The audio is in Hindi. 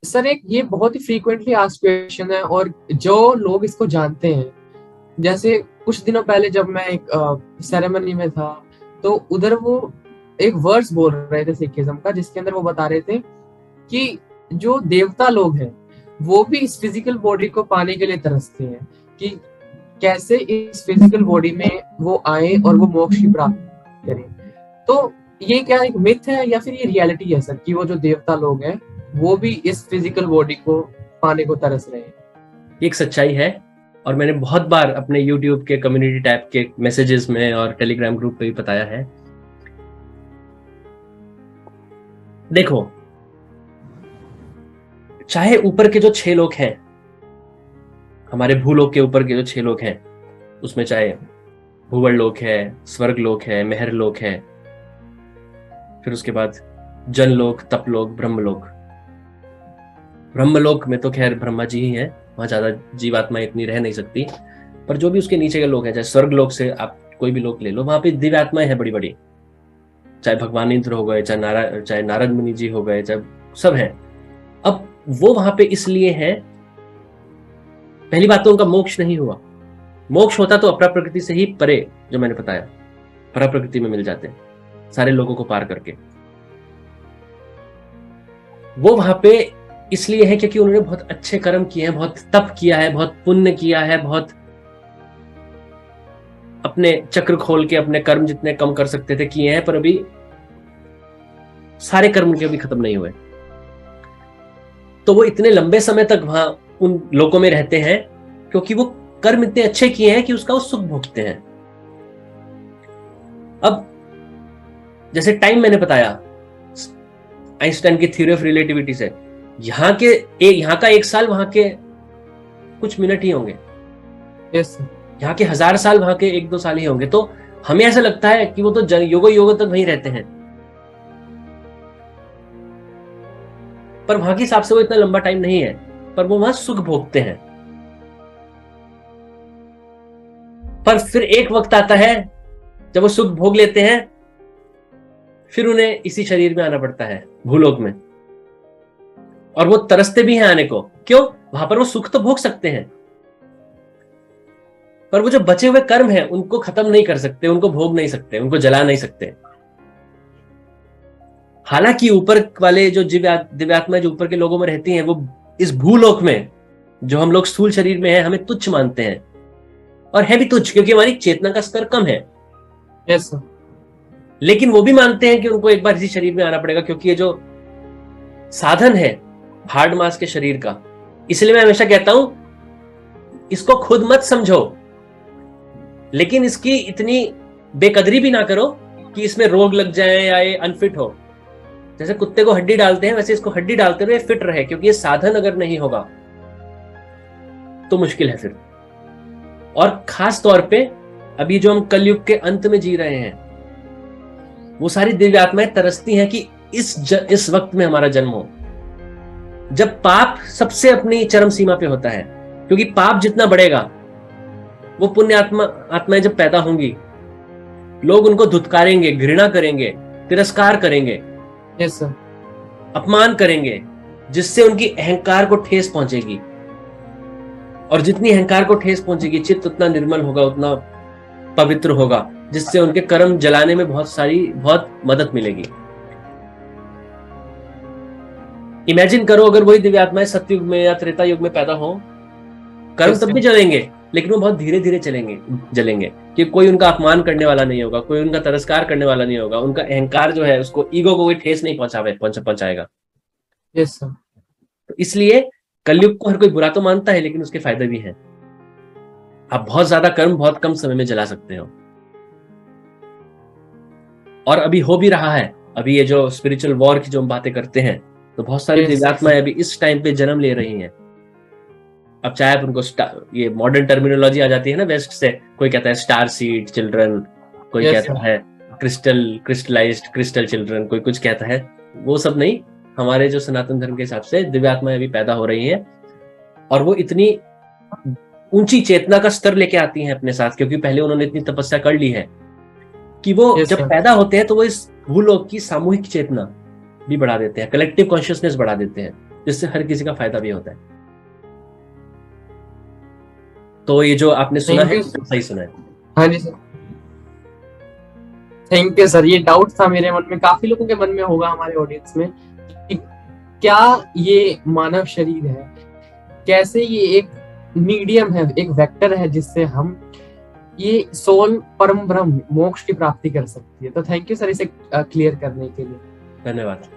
सर एक ये बहुत ही फ्रीक्वेंटली आस्क्ड क्वेश्चन है, और जो लोग इसको जानते हैं, जैसे कुछ दिनों पहले जब मैं एक सेरेमनी में था, तो उधर वो एक वर्ड्स बोल रहे थे सिखिज्म का, जिसके अंदर वो बता रहे थे कि जो देवता लोग हैं वो भी इस फिजिकल बॉडी को पाने के लिए तरसते हैं, कि कैसे इस फिजिकल बॉडी में वो आए और वो मोक्ष की प्राप्ति करें। तो ये क्या एक मिथ है या फिर ये रियलिटी है सर, कि वो जो देवता लोग हैं वो भी इस फिजिकल बॉडी को पाने को तरस रहे हैं? एक सच्चाई है, और मैंने बहुत बार अपने YouTube के कम्युनिटी टैब के मैसेजेस में और टेलीग्राम ग्रुप पे भी बताया है। देखो, चाहे ऊपर के जो 6 लोग हैं, हमारे भूलोक के ऊपर के जो 6 लोग हैं, उसमें चाहे भूवर्ल लोक है, स्वर्ग लोक है, महर लोक है, फिर उसके बाद जनलोक, तपलोक, ब्रह्मलोक। ब्रह्मलोक में तो खैर ब्रह्मा जी ही हैं, वहां ज्यादा जीवात्मा इतनी रह नहीं सकती, पर जो भी उसके नीचे के लोग हैं, चाहे स्वर्ग लोक से आप कोई भी लोक ले लो, वहां पे दिव्य आत्माएं हैं बड़ी बड़ी, चाहे भगवान इंद्र हो गए, चाहे नारद मुनि जी हो गए, चाहे सब हैं। अब वो वहां पे इसलिए हैं, पहली बात तो उनका मोक्ष नहीं हुआ। मोक्ष होता तो अपरा प्रकृति से ही परे, जो मैंने बताया, परा प्रकृति में मिल जाते हैं सारे लोगों को पार करके। वो वहां पे इसलिए है क्योंकि उन्होंने बहुत अच्छे कर्म किए हैं, बहुत तप किया है, बहुत पुण्य किया है, बहुत अपने चक्र खोल के अपने कर्म जितने कम कर सकते थे किए हैं, पर अभी सारे कर्म उनके अभी खत्म नहीं हुए। तो वो इतने लंबे समय तक वहां उन लोगों में रहते हैं क्योंकि वो कर्म इतने अच्छे किए हैं कि उसका वो सुख भोगते हैं। अब जैसे टाइम मैंने बताया आइंस्टाइन की थ्योरी ऑफ रिलेटिविटी से, यहाँ का 1 साल वहां के कुछ मिनट ही होंगे। यस। यहाँ के 1000 साल वहां के 1-2 साल ही होंगे। तो हमें ऐसा लगता है कि वो तो युगों युगों तक वहीं रहते हैं, पर वहां के हिसाब से वो इतना लंबा टाइम नहीं है, पर वो वहां सुख भोगते हैं। पर फिर एक वक्त आता है जब वो सुख भोग लेते हैं, फिर उन्हें इसी शरीर में आना पड़ता है, भूलोक में, और वो तरसते भी हैं आने को। क्यों? वहां पर वो सुख तो भोग सकते हैं, पर वो जो बचे हुए कर्म हैं उनको खत्म नहीं कर सकते, उनको भोग नहीं सकते, उनको जला नहीं सकते। हालांकि ऊपर वाले जो दिव्यात्मा जो ऊपर के लोगों में रहती हैं, वो इस भूलोक में जो हम लोग स्थूल शरीर में हैं हमें तुच्छ मानते हैं, और है भी तुच्छ क्योंकि हमारी चेतना का स्तर कम है। यस। लेकिन वो भी मानते हैं कि उनको एक बार इसी शरीर में आना पड़ेगा, क्योंकि ये जो साधन है हार्ड मास के शरीर का, इसलिए मैं हमेशा कहता हूं इसको खुद मत समझो, लेकिन इसकी इतनी बेकदरी भी ना करो कि इसमें रोग लग जाए या ये अनफिट हो। जैसे कुत्ते को हड्डी डालते हैं, वैसे इसको हड्डी डालते हुए फिट रहे, क्योंकि ये साधन अगर नहीं होगा तो मुश्किल है फिर। और खास तौर पे अभी जो हम कलयुग के अंत में जी रहे हैं, वो सारी दिव्य आत्माएं तरसती हैं कि इस वक्त में हमारा जन्म हो, जब पाप सबसे अपनी चरम सीमा पे होता है। क्योंकि पाप जितना बढ़ेगा, वो पुण्य आत्माएं जब पैदा होंगी, लोग उनको धुतकारेंगे, घृणा करेंगे, तिरस्कार करेंगे, यस सर, अपमान करेंगे, जिससे उनकी अहंकार को ठेस पहुंचेगी। और जितनी अहंकार को ठेस पहुंचेगी, चित्त उतना निर्मल होगा, उतना पवित्र होगा, जिससे उनके कर्म जलाने में बहुत मदद मिलेगी। इमेजिन करो अगर वही दिव्य आत्माएं सतयुग में या त्रेता युग में पैदा हो, कर्म तब भी जलेंगे, लेकिन वो बहुत धीरे धीरे जलेंगे, कि कोई उनका अपमान करने वाला नहीं होगा, कोई उनका तिरस्कार करने वाला नहीं होगा, उनका अहंकार जो है उसको, ईगो को कोई ठेस नहीं पहुंचाएगा। Yes sir. तो इसलिए कलयुग को हर कोई बुरा तो मानता है, लेकिन उसके फायदे भी हैं। आप बहुत ज्यादा कर्म बहुत कम समय में जला सकते हो, और अभी हो भी रहा है। अभी ये जो स्पिरिचुअल वॉर की जो हम बातें करते हैं, तो बहुत सारी दिव्यात्माएं अभी इस टाइम पे जन्म ले रही हैं। अब चाहे आप उनको ये मॉडर्न टर्मिनोलॉजी आ जाती है ना वेस्ट से, कोई कहता है स्टार सीड चिल्ड्रन, कोई कहता है क्रिस्टलाइज्ड क्रिस्टल चिल्ड्रन, कोई कुछ कहता है। वो सब नहीं, हमारे जो सनातन धर्म के हिसाब से दिव्यात्माएं अभी पैदा हो रही हैं, और वो इतनी ऊंची चेतना का स्तर लेके आती हैं अपने साथ, क्योंकि पहले उन्होंने इतनी तपस्या कर ली है कि वो जब पैदा होते हैं तो वो इस भूलोक की सामूहिक चेतना भी बढ़ा देते हैं, कलेक्टिव कॉन्शियसनेस बढ़ा देते हैं, जिससे हर किसी का फायदा भी होता है। तो ये जो आपने सुना है सही सुना है। हाँ जी सर, थैंक यू सर। ये डाउट था मेरे मन में, काफी लोगों के मन में होगा हमारे ऑडियंस में कि क्या ये मानव शरीर है, कैसे ये एक मीडियम है, एक वेक्टर है जिससे हम ये सोल परम ब्रह्म मोक्ष की प्राप्ति कर सकती है। तो थैंक यू सर इसे क्लियर करने के लिए। धन्यवाद।